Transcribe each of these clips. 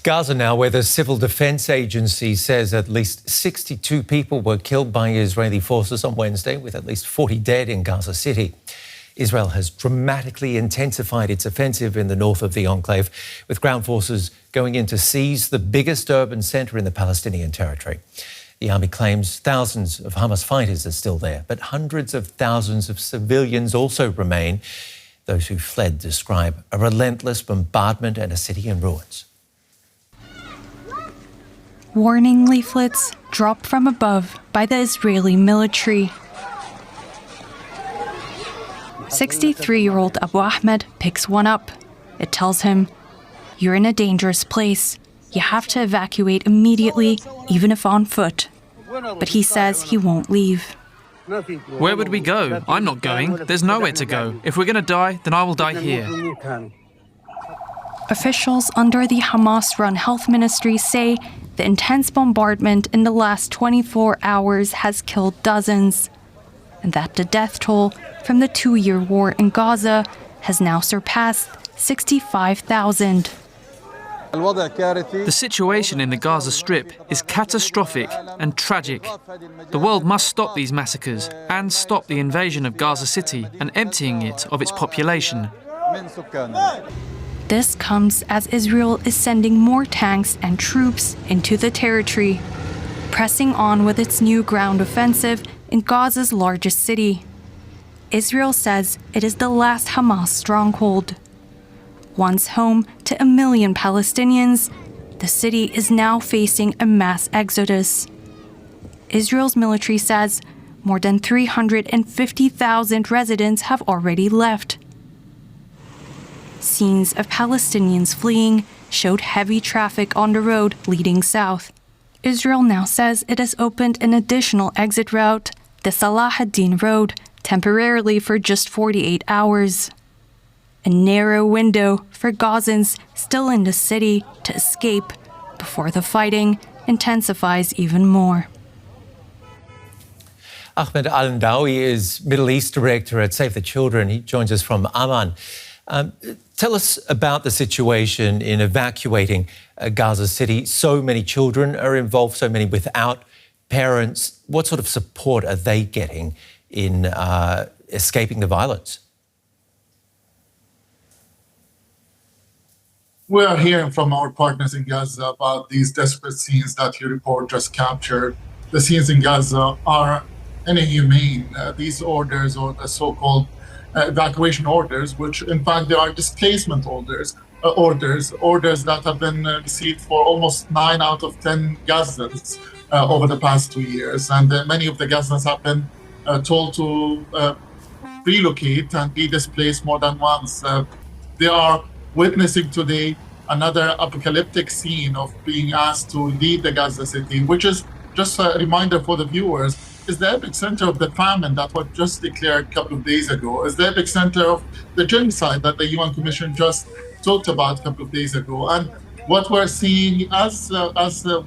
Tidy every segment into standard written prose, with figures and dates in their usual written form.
To Gaza now, where the Civil Defense Agency says at least 62 people were killed by Israeli forces on Wednesday, with at least 40 dead in Gaza City. Israel has dramatically intensified its offensive in the north of the enclave, with ground forces going in to seize the biggest urban centre in the Palestinian territory. The army claims thousands of Hamas fighters are still there, but hundreds of thousands of civilians also remain. Those who fled describe a relentless bombardment and a city in ruins. Warning leaflets dropped from above by the Israeli military. 63-year-old Abu Ahmad picks one up. It tells him, "You're in a dangerous place. You have to evacuate immediately, even if on foot." But he says he won't leave. Where would we go? I'm not going. There's nowhere to go. If we're going to die, then I will die here. Officials under the Hamas-run health ministry say the intense bombardment in the last 24 hours has killed dozens, and that the death toll from the 2-year war in Gaza has now surpassed 65,000. The situation in the Gaza Strip is catastrophic and tragic. The world must stop these massacres and stop the invasion of Gaza City and emptying it of its population. This comes as Israel is sending more tanks and troops into the territory, pressing on with its new ground offensive in Gaza's largest city. Israel says it is the last Hamas stronghold. Once home to 1 million Palestinians, the city is now facing a mass exodus. Israel's military says more than 350,000 residents have already left. Scenes of Palestinians fleeing showed heavy traffic on the road leading south. Israel now says it has opened an additional exit route, the Salah ad-Din Road, temporarily for just 48 hours. A narrow window for Gazans still in the city to escape before the fighting intensifies even more. Ahmad Alhendawi is Middle East Director at Save the Children. He joins us from Amman. Tell us about the situation in evacuating Gaza City. So many children are involved, so many without parents. What sort of support are they getting in escaping the violence? We are hearing from our partners in Gaza about these desperate scenes that your report just captured. The scenes in Gaza are inhumane. These orders, or the so-called evacuation orders, which in fact they are displacement orders that have been received for almost 9 out of 10 Gazans over the past 2 years. And many of the Gazans have been told to relocate and be displaced more than once. They are witnessing today another apocalyptic scene of being asked to leave the Gaza City, which is just a reminder for the viewers, is the epicenter of the famine that was just declared a couple of days ago, is the epicenter of the genocide that the UN Commission just talked about a couple of days ago. And what we're seeing as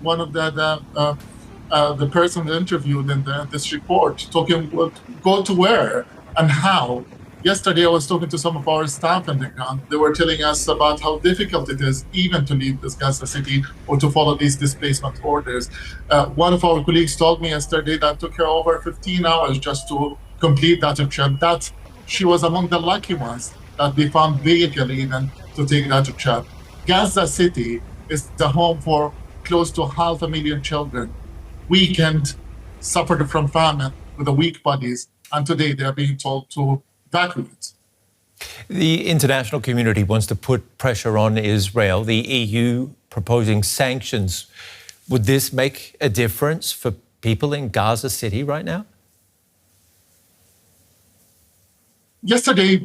one of the person interviewed in this report, talking go to where and how. Yesterday, I was talking to some of our staff on the ground. They were telling us about how difficult it is even to leave this Gaza City or to follow these displacement orders. One of our colleagues told me yesterday that it took her over 15 hours just to complete that trip. That she was among the lucky ones that they found vehicle even to take that trip. Gaza City is the home for close to 500,000 children. Weakened, suffered from famine with the weak bodies, and today they are being told to evacuate. The international community wants to put pressure on Israel. The EU proposing sanctions. Would this make a difference for people in Gaza City right now? Yesterday,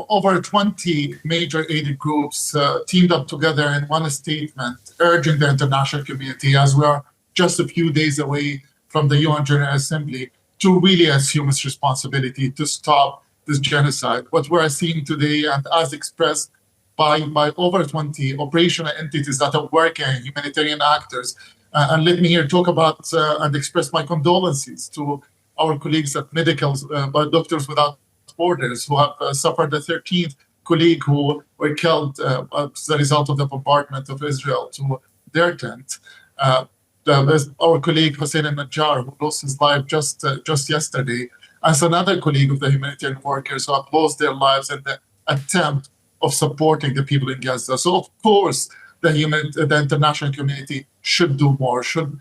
over 20 major aid groups teamed up together in one statement urging the international community, as we are just a few days away from the UN General Assembly, to really assume its responsibility to stop this genocide. What we're seeing today, and as expressed by over 20 operational entities that are working, humanitarian actors, and let me here talk about and express my condolences to our colleagues at Doctors Without Borders, who have suffered the 13th colleague who were killed as a result of the bombardment of Israel, to their tent. Our colleague Hussein al-Najjar, who lost his life just yesterday, as another colleague of the humanitarian workers who have lost their lives in the attempt of supporting the people in Gaza. So, of course, the international community should do more, should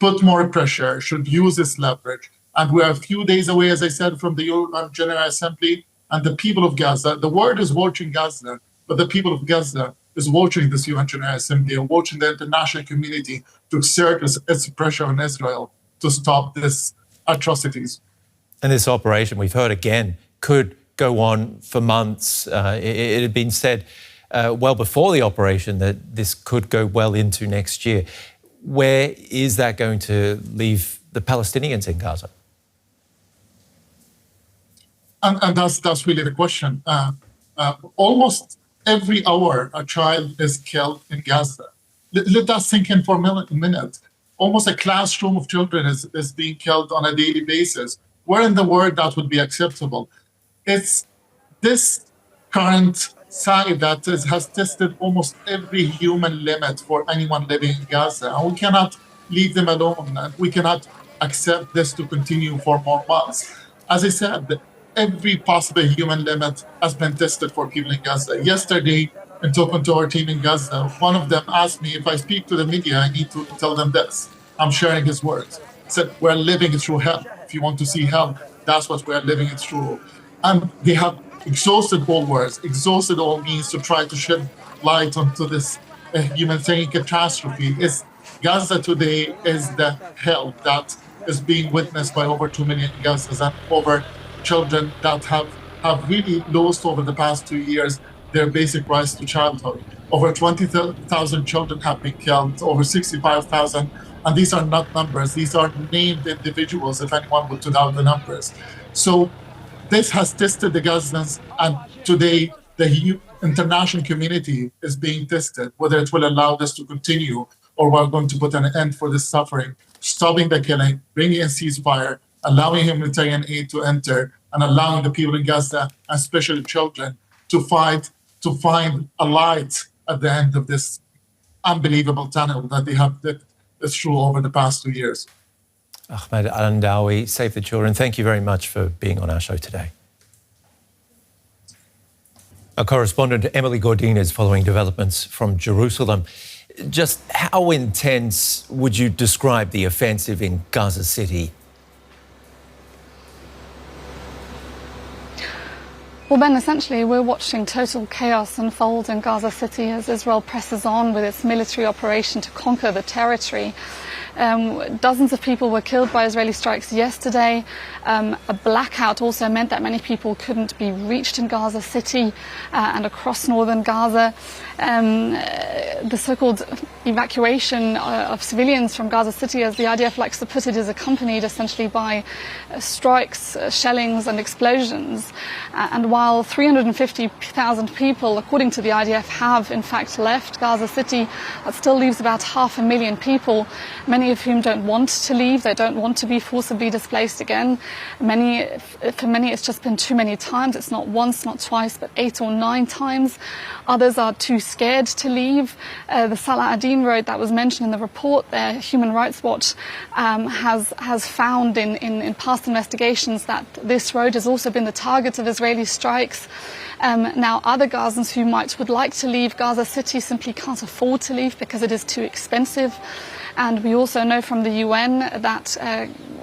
put more pressure, should use its leverage. And we are a few days away, as I said, from the UN General Assembly, and the people of Gaza, the world is watching Gaza, but the people of Gaza is watching this UN General Assembly and watching the international community to exert its pressure on Israel to stop these atrocities. And this operation, we've heard again, could go on for months. It had been said well before the operation that this could go well into next year. Where is that going to leave the Palestinians in Gaza? And that's really the question. Almost every hour, a child is killed in Gaza. Let that sink in for a minute. Almost a classroom of children is being killed on a daily basis. Where in the world that would be acceptable? It's this current side that has tested almost every human limit for anyone living in Gaza. And we cannot leave them alone. And we cannot accept this to continue for more months. As I said, every possible human limit has been tested for people in Gaza. Yesterday, in talking to our team in Gaza, one of them asked me, if I speak to the media, I need to tell them this. I'm sharing his words. He said, we're living through hell. If you want to see hell, that's what we're living through. And they have exhausted all words, exhausted all means to try to shed light onto this humanitarian catastrophe. Gaza today is the hell that is being witnessed by over 2 million Gazans and over children that have really lost over the past 2 years their basic rights to childhood. Over 20,000 children have been killed, over 65,000, and these are not numbers, these are named individuals, if anyone would doubt the numbers. So this has tested the Gazans, and today the international community is being tested, whether it will allow this to continue or we're going to put an end for this suffering, stopping the killing, bringing a ceasefire, allowing humanitarian aid to enter, and allowing the people in Gaza, especially children, to find a light at the end of this unbelievable tunnel that they have lived through over the past 2 years. Ahmad Alhendawi, Save the Children, thank you very much for being on our show today. Our correspondent Emily Gordine is following developments from Jerusalem. Just how intense would you describe the offensive in Gaza City? Well, Ben, essentially we're watching total chaos unfold in Gaza City as Israel presses on with its military operation to conquer the territory. Dozens of people were killed by Israeli strikes yesterday. A blackout also meant that many people couldn't be reached in Gaza City and across northern Gaza. The so-called evacuation of civilians from Gaza City, as the IDF likes to put it, is accompanied essentially by strikes, shellings and explosions. And while 350,000 people, according to the IDF, have in fact left Gaza City, that still leaves about 500,000 people, many of whom don't want to leave. They don't want to be forcibly displaced again. For many, it's just been too many times. It's not once, not twice, but 8 or 9 times. Others are too scared to leave. The Salah ad-Din road that was mentioned in the report there, Human Rights Watch has found in past investigations that this road has also been the target of Israeli strikes. Now, other Gazans who would like to leave Gaza City simply can't afford to leave because it is too expensive. And we also know from the UN that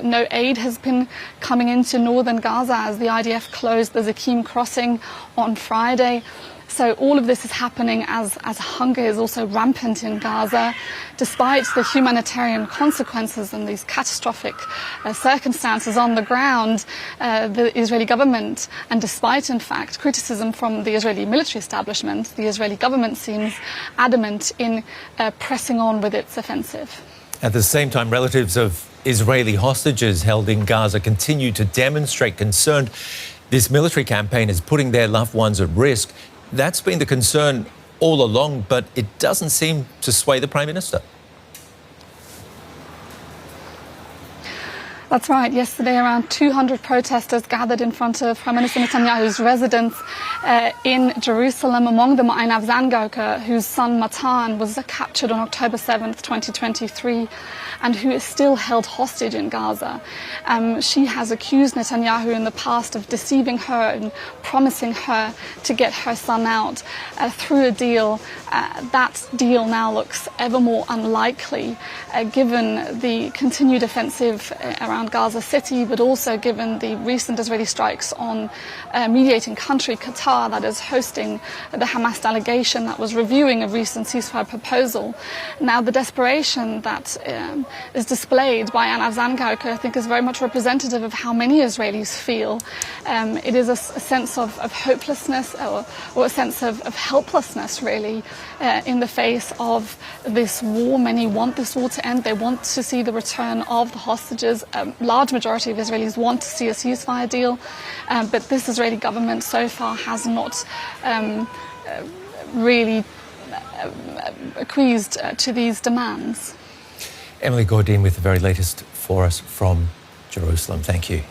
no aid has been coming into northern Gaza as the IDF closed the Zakim crossing on Friday. So all of this is happening as hunger is also rampant in Gaza. Despite the humanitarian consequences and these catastrophic circumstances on the ground, the Israeli government, and despite, in fact, criticism from the Israeli military establishment, the Israeli government seems adamant in pressing on with its offensive. At the same time, relatives of Israeli hostages held in Gaza continue to demonstrate concern. This military campaign is putting their loved ones at risk. That's been the concern all along, but it doesn't seem to sway the Prime Minister. That's right. Yesterday, around 200 protesters gathered in front of Prime Minister Netanyahu's residence in Jerusalem, among them Einav Zangauker, whose son Matan was captured on October 7th, 2023, and who is still held hostage in Gaza. She has accused Netanyahu in the past of deceiving her and promising her to get her son out through a deal. That deal now looks ever more unlikely, given the continued offensive around Gaza City, but also given the recent Israeli strikes on a mediating country, Qatar, that is hosting the Hamas delegation that was reviewing a recent ceasefire proposal. Now, the desperation that is displayed by Einav Zangauker, I think, is very much representative of how many Israelis feel. It is a sense of hopelessness or a sense of helplessness, really, in the face of this war. Many want this war to end. They want to see the return of the hostages. A large majority of Israelis want to see a ceasefire deal, but this Israeli government so far has not really acquiesced to these demands. Emily Gordine with the very latest for us from Jerusalem. Thank you.